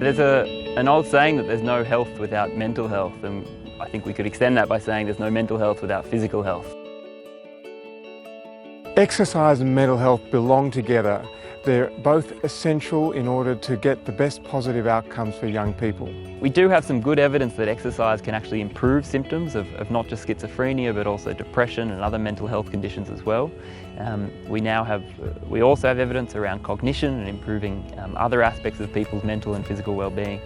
There's an old saying that there's no health without mental health, and I think we could extend that by saying there's no mental health without physical health. Exercise and mental health belong together. They're both essential in order to get the best positive outcomes for young people. We do have some good evidence that exercise can actually improve symptoms of not just schizophrenia but also depression and other mental health conditions as well. We also have evidence around cognition and improving other aspects of people's mental and physical well-being.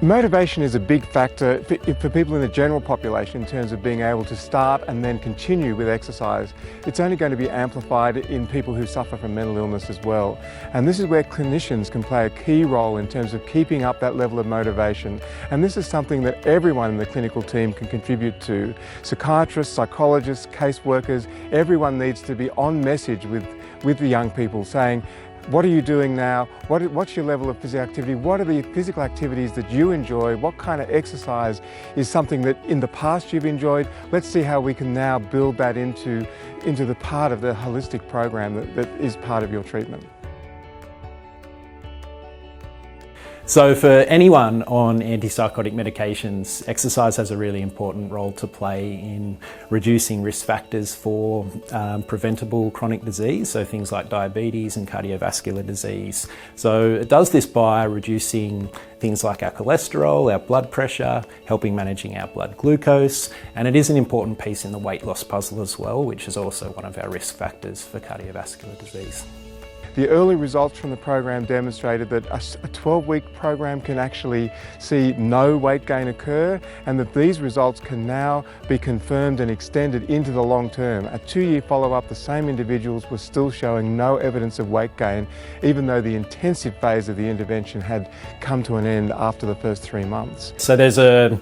Motivation is a big factor for people in the general population in terms of being able to start and then continue with exercise. It's only going to be amplified in people who suffer from mental illness as well. And this is where clinicians can play a key role in terms of keeping up that level of motivation. And this is something that everyone in the clinical team can contribute to. Psychiatrists, psychologists, caseworkers, everyone needs to be on message with the young people saying, what are you doing now? What's your level of physical activity? What are the physical activities that you enjoy? What kind of exercise is something that in the past you've enjoyed? Let's see how we can now build that into the part of the holistic program that is part of your treatment. So for anyone on antipsychotic medications, exercise has a really important role to play in reducing risk factors for preventable chronic disease, so things like diabetes and cardiovascular disease. So it does this by reducing things like our cholesterol, our blood pressure, helping managing our blood glucose, and it is an important piece in the weight loss puzzle as well, which is also one of our risk factors for cardiovascular disease. The early results from the program demonstrated that a 12-week program can actually see no weight gain occur, and that these results can now be confirmed and extended into the long term. A 2-year follow-up, the same individuals were still showing no evidence of weight gain, even though the intensive phase of the intervention had come to an end after the first 3 months. So there's a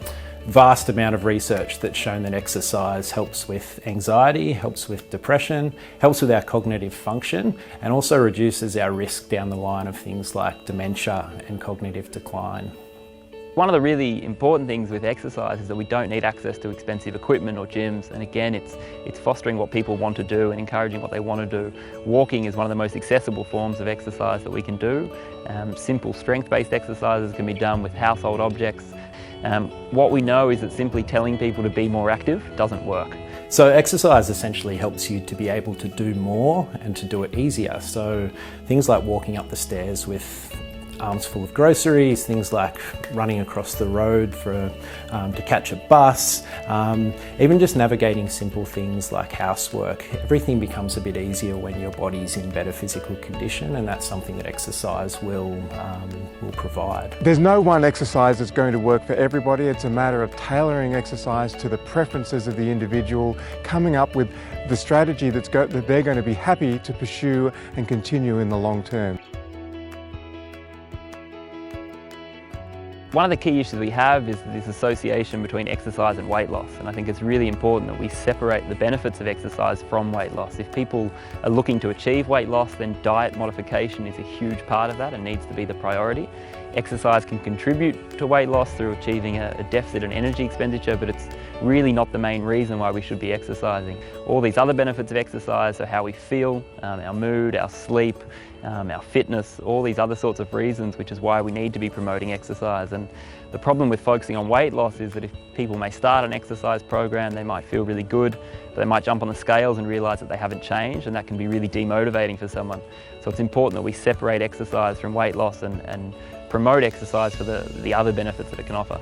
vast amount of research that's shown that exercise helps with anxiety, helps with depression, helps with our cognitive function, and also reduces our risk down the line of things like dementia and cognitive decline. One of the really important things with exercise is that we don't need access to expensive equipment or gyms, and again it's fostering what people want to do and encouraging what they want to do. Walking is one of the most accessible forms of exercise that we can do. Simple strength-based exercises can be done with household objects. What we know is that simply telling people to be more active doesn't work. So exercise essentially helps you to be able to do more and to do it easier. So things like walking up the stairs with arms full of groceries, things like running across the road to catch a bus, even just navigating simple things like housework. Everything becomes a bit easier when your body's in better physical condition, and that's something that exercise will provide. There's no one exercise that's going to work for everybody. It's a matter of tailoring exercise to the preferences of the individual, coming up with the strategy that they're going to be happy to pursue and continue in the long term. One of the key issues we have is this association between exercise and weight loss, and I think it's really important that we separate the benefits of exercise from weight loss. If people are looking to achieve weight loss, then diet modification is a huge part of that and needs to be the priority. Exercise can contribute to weight loss through achieving a deficit in energy expenditure, but it's really not the main reason why we should be exercising. All these other benefits of exercise are how we feel, our mood, our sleep, our fitness, all these other sorts of reasons, which is why we need to be promoting exercise. And the problem with focusing on weight loss is that if people may start an exercise program, they might feel really good, but they might jump on the scales and realise that they haven't changed, and that can be really demotivating for someone. So it's important that we separate exercise from weight loss and promote exercise for the other benefits that it can offer.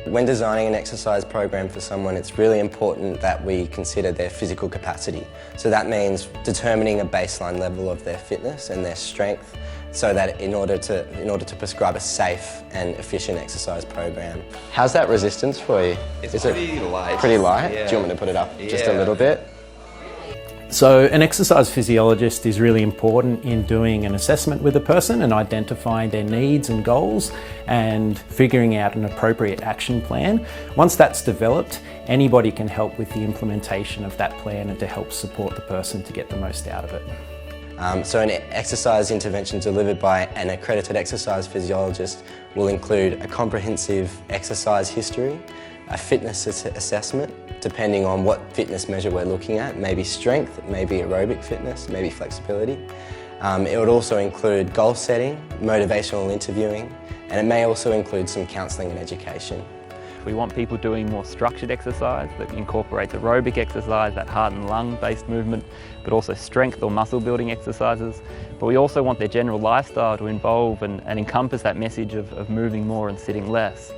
When designing an exercise program for someone, it's really important that we consider their physical capacity. So that means determining a baseline level of their fitness and their strength, so that in order to prescribe a safe and efficient exercise program. How's that resistance for you? It's pretty light. Pretty light? Yeah. Do you want me to put it up just a little bit? So an exercise physiologist is really important in doing an assessment with a person and identifying their needs and goals and figuring out an appropriate action plan. Once that's developed, anybody can help with the implementation of that plan and to help support the person to get the most out of it. So an exercise intervention delivered by an accredited exercise physiologist will include a comprehensive exercise history, a fitness assessment, depending on what fitness measure we're looking at, maybe strength, maybe aerobic fitness, maybe flexibility. It would also include goal setting, motivational interviewing, and it may also include some counselling and education. We want people doing more structured exercise that incorporates aerobic exercise, that heart and lung based movement, but also strength or muscle building exercises. But we also want their general lifestyle to involve and encompass that message of moving more and sitting less.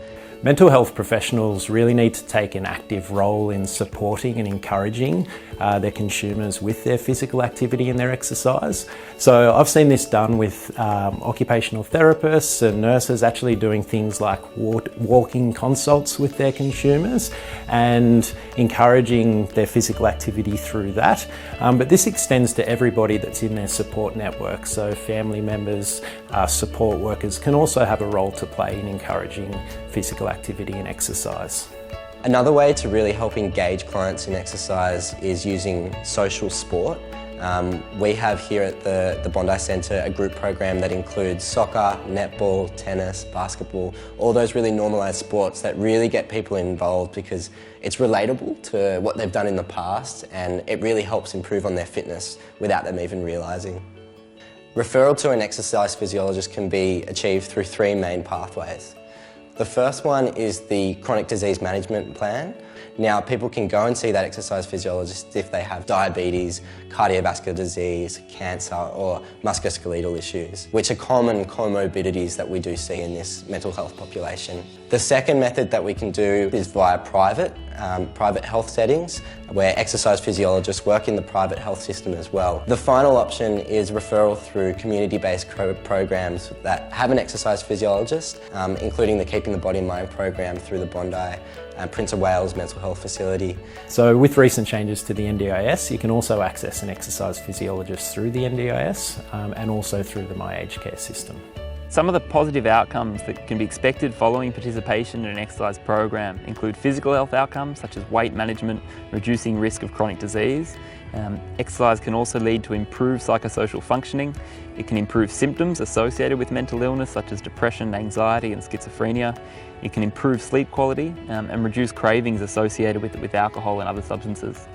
Mental health professionals really need to take an active role in supporting and encouraging their consumers with their physical activity and their exercise. So I've seen this done with occupational therapists and nurses actually doing things like walking consults with their consumers and encouraging their physical activity through that. But this extends to everybody that's in their support network. So family members, support workers can also have a role to play in encouraging physical activity and exercise. Another way to really help engage clients in exercise is using social sport. We have here at the Bondi Centre a group program that includes soccer, netball, tennis, basketball, all those really normalised sports that really get people involved because it's relatable to what they've done in the past and it really helps improve on their fitness without them even realising. Referral to an exercise physiologist can be achieved through three main pathways. The first one is the chronic disease management plan. Now, people can go and see that exercise physiologist if they have diabetes, cardiovascular disease, cancer or musculoskeletal issues, which are common comorbidities that we do see in this mental health population. The second method that we can do is via private health settings, where exercise physiologists work in the private health system as well. The final option is referral through community-based programs that have an exercise physiologist, including the Keeping the Body and Mind program through the Bondi Prince of Wales Mental Health Facility. So with recent changes to the NDIS, you can also access an exercise physiologist through the NDIS and also through the My Aged Care system. Some of the positive outcomes that can be expected following participation in an exercise program include physical health outcomes such as weight management, reducing risk of chronic disease. Exercise can also lead to improved psychosocial functioning. It can improve symptoms associated with mental illness such as depression, anxiety and schizophrenia. It can improve sleep quality and reduce cravings associated with alcohol and other substances.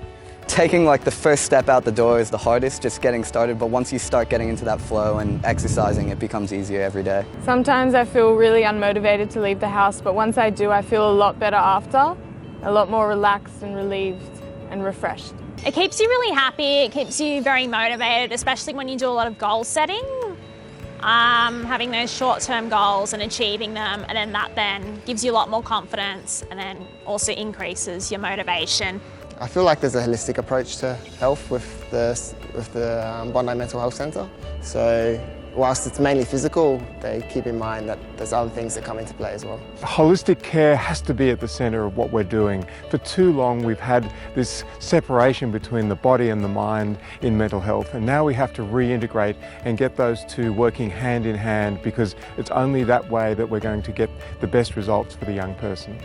Taking the first step out the door is the hardest, just getting started, but once you start getting into that flow and exercising, it becomes easier every day. Sometimes I feel really unmotivated to leave the house, but once I do, I feel a lot better after, a lot more relaxed and relieved and refreshed. It keeps you really happy, it keeps you very motivated, especially when you do a lot of goal setting. Having those short-term goals and achieving them, and then that then gives you a lot more confidence and then also increases your motivation. I feel like there's a holistic approach to health with the Bondi Mental Health Centre. So whilst it's mainly physical, they keep in mind that there's other things that come into play as well. Holistic care has to be at the centre of what we're doing. For too long we've had this separation between the body and the mind in mental health, and now we have to reintegrate and get those two working hand in hand, because it's only that way that we're going to get the best results for the young person.